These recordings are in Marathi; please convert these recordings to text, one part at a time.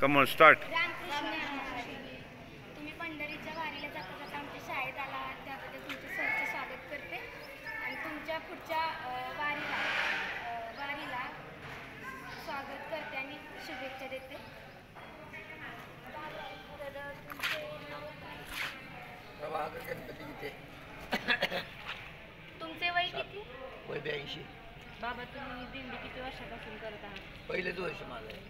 Come on start. तुम्ही पंढरीच्या वारीला जाता जाता आमच्या शाळेत आला त्याबद्दल तुमचं सहर्ष स्वागत करते आणि तुमच्या पुढच्या वारीला स्वागत करते आणि शुभेच्छा देते. प्रभाकर गणपती गीते. तुमचे वय किती? वय 82. बाबा तुम्ही दिंडी किती वर्षापासून करत आहात? पहिलेच वर्ष माझं आहे.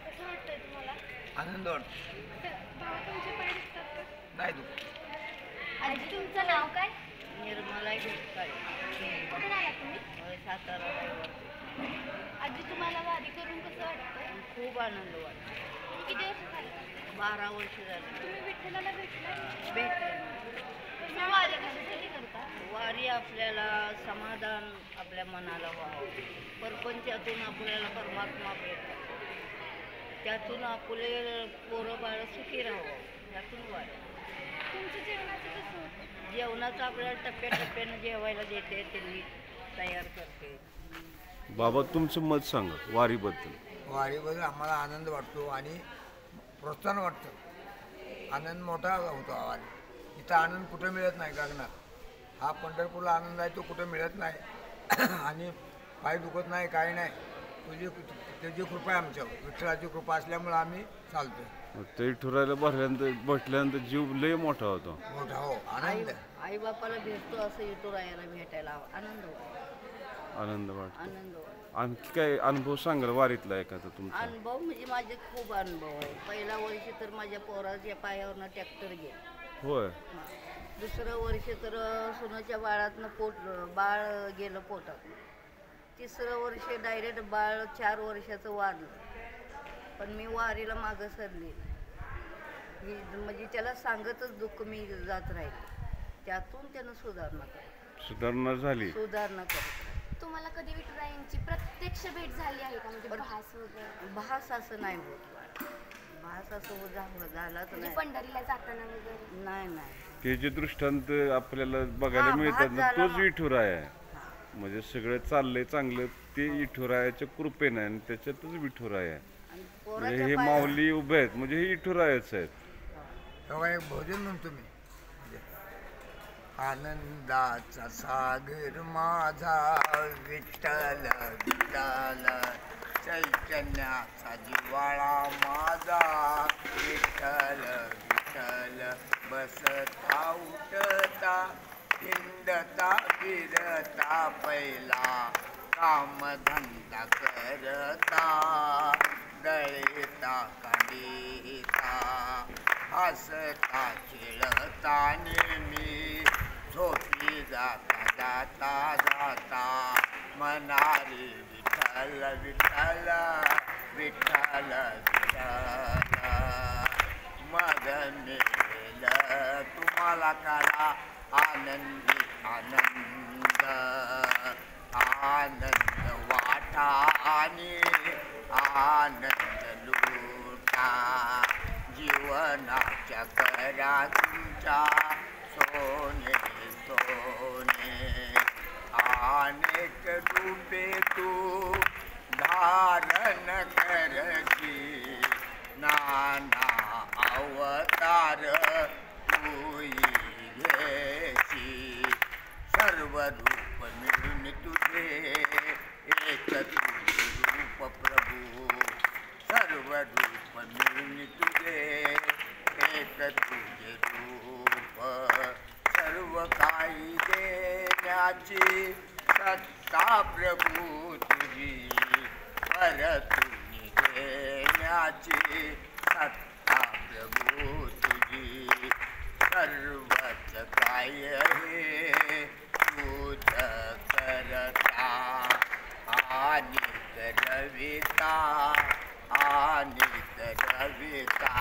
कसं वाटतंय तुम्हाला? आनंद वाटतो. बाबा तुमचे पाय दिसतात का? नाही तू आजी तुमचं नाव काय? निर्मला भेटकाळे. कुठून आला तुम्ही? सातारा. आजी तुम्हाला वारी करून कसं वाटतं? खूप आनंद वाटतो. तुम्ही किती वर्ष झाली? 12 वर्ष झाली. तुम्ही विठ्ठलाला भेटले? भेटले. तुम्ही वारी कशासाठी करता? वारी आपल्याला समाधान आपल्या मनाला व्हावं. परपंचातून आपल्याला परमात्मा भेटतो. त्यातून आपले पोरं बाळ सुखी राहावं. त्यातून वारी. तुमचं जेवणाचं कसं होतं? जेवणाचं आपल्याला टप्प्याटप्प्यानं जेवायला देते, त्यांनी तयार करते. बाबा तुमचं मत सांगा वारीबद्दल. वारीबद्दल आम्हाला आनंद वाटतो आणि प्रोत्साहन वाटतं. आनंद मोठा होतो वारी. इथं आनंद कुठं मिळत नाही गगनात. हा पंढरपूरला आनंद आहे तो कुठं मिळत नाही. आणि पाय दुखत नाही काही नाही. तुझी कृपा आहे आमच्यावर. विठ्ठलाची कृपा असल्यामुळं आम्ही चालतो. ते ठुरायला बसल्यानंतर जीव लय मोठा होतो. मोठा हो आनंद. आई बापाला भेटतो असं येतो राहायला भेटायला आनंद वाटतो. आनंद वाटतो. आनंद वाटतो. आणखी काय अनुभव सांगाल वारीतला एखादा तुमचा? अनुभव म्हणजे माझे खूप अनुभव आहे. पहिल्या वर्षी तर माझ्या पोराच्या पायावरनं ट्रॅक्टर गेला. होय. दुसरं वर्ष तर सोनाच्या बाळातनं बाळ गेलं पोटात. तिसरं वर्ष डायरेक्ट बाळ 4 वर्षाचं वारलं. पण मी वारीला मागं सरली. म्हणजे त्याला सांगतच दुःख मी जात राहिले. त्यातून त्यानं सुधारणा झाली. सुधारणा करत. तुम्हाला कधी विठुरायांची प्रत्यक्ष भेट झाली आहे का? म्हणजे भास वगैरे? भास असं नाही होत. भास असं झालाच नाही. पंढरीला जाताना वगैरे? नाही. ते जे दृष्टांत आपल्याला बघायला मिळतात ना तोच विठुराय आहे. म्हणजे सगळं चाललंय चांगलं ते विठुरायाच्या कृपेने आणि त्याच्यातच विठुराय आहे. म्हणजे हे माऊली उभे आहेत म्हणजे हे विठुरायच आहेत. एक भोजन म्हणतो मी. आनंदाचा सागर माझा विठ्ठल विठ्ठल. चैतन्याचा जिव्हाळा माझा विठ्ठल विठ्ठल. बसता उठता हिंडता फिरता पहिला कामधंदा करता. दळता काढिता हसता खेळता नेहमी. झोपी जाता जाता जाता मनारी विठ्ठल विठ्ठल विठ्ठल विठ्ठल. मग मिळेल तुम्हाला करा आनंदी आनंद. आनंद वाटा आणि आनंद लुटा. जीवनाच्या करा तुमच्या सोने सोने. अनेक रूपे तू धारण करशी. नाना अवतार तू घेशी. सर्व रूप मिळून तुझे एक तुझे रूप प्रभू. सर्व रूप मिळून तुझे एक तुझे रूप. सर्व काही देण्याची सत्ता प्रभू तुझी. परतून देण्याची सत्ता प्रभू तुझी. सर्वच काय हे तुझ करता. आणि करविता आणि करविता.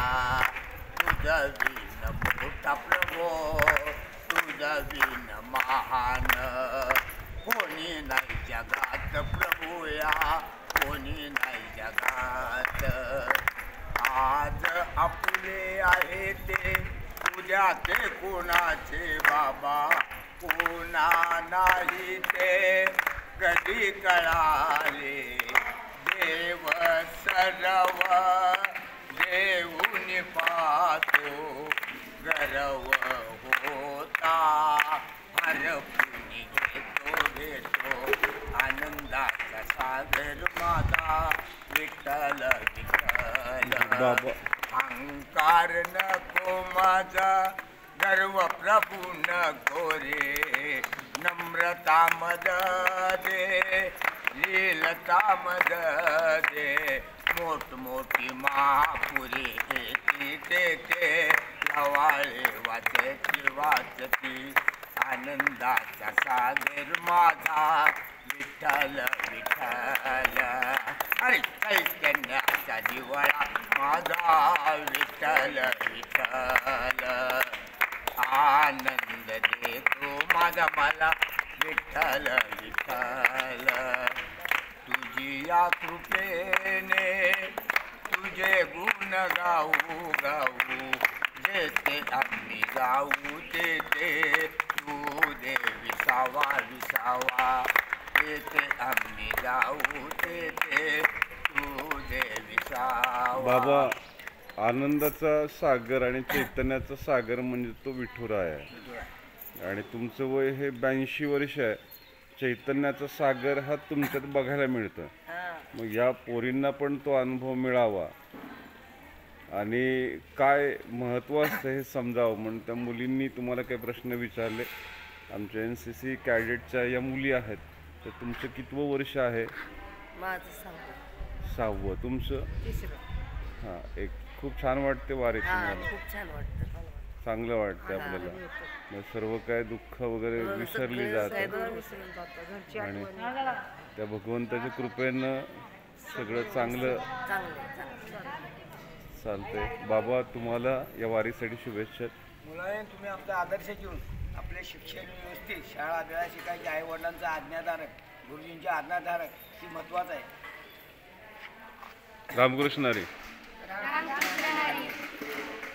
तुझं विन मोठा प्रभो तुझं विन महान. कोणी नाही जगात प्रभूया कोणी नाही जगात. आज आपले आहे ते उद्या ते कोणाचे बाबा. कोणा नाही ते कधी कळाले. देव सर्व गर्व होता हरपुनी घेतो आनंदाचा सागर माझा विठ्ठल विठ्ठल बाबा अहंकार नको माझा गर्व प्रभू नको रे नम्रता मद दे लीलता मद दे मोठमोठी महापुरी देते लवाळे वाचती वाचती आनंदाचा सागर माझा विठ्ठल विठ्ठल अरे चैतन्याचा दिवाळा माझा विठ्ठल विठ्ठल आनंद देतो माझा मला विठ्ठल विठ्ठल तुझी या कृपेने तुझे गुण गाऊ गाऊ जेथे आम्ही जाऊ तेथे तू दे विसावा विसावा तेथे आम्ही जाऊ तेथे तू दे विसावा. बाबा आनंदाचा सागर आणि चैतन्याचा सागर म्हणजे तो विठुराय आहे आणि तुमचं वय हे 82 वर्ष आहे. चैतन्याचा सागर हा तुमच्यात बघायला मिळतं. मग या पोरींना पण तो अनुभव मिळावा आणि काय महत्त्व असतं हे समजावं म्हणून त्या मुलींनी तुम्हाला काही प्रश्न विचारले. आमच्या NCC कॅडेटच्या या मुली आहेत. तर तुमचं कितवं वर्ष आहे? माझं 6वं. तुमचं? 3रं. हां. एक खूप छान वाटते वारीत तुम्हाला? खूप छान वाटतं. चांगलं वाटतं आपल्याला. मग सर्व काय दुःख वगैरे विसरली जातात आणि त्या भगवंताच्या कृपेनं सगळं चांगलं चालतंय. बाबा तुम्हाला या वारीसाठी शुभेच्छा. मुलांनी तुम्ही आमचा आदर्श घेऊन आपले शिक्षण व्यवस्थित शाळा बिळा शिकायची आई वडिलांचा आज्ञाधारक गुरुजींच्या आज्ञाधारक ही महत्त्वाचं आहे. रामकृष्ण हरी.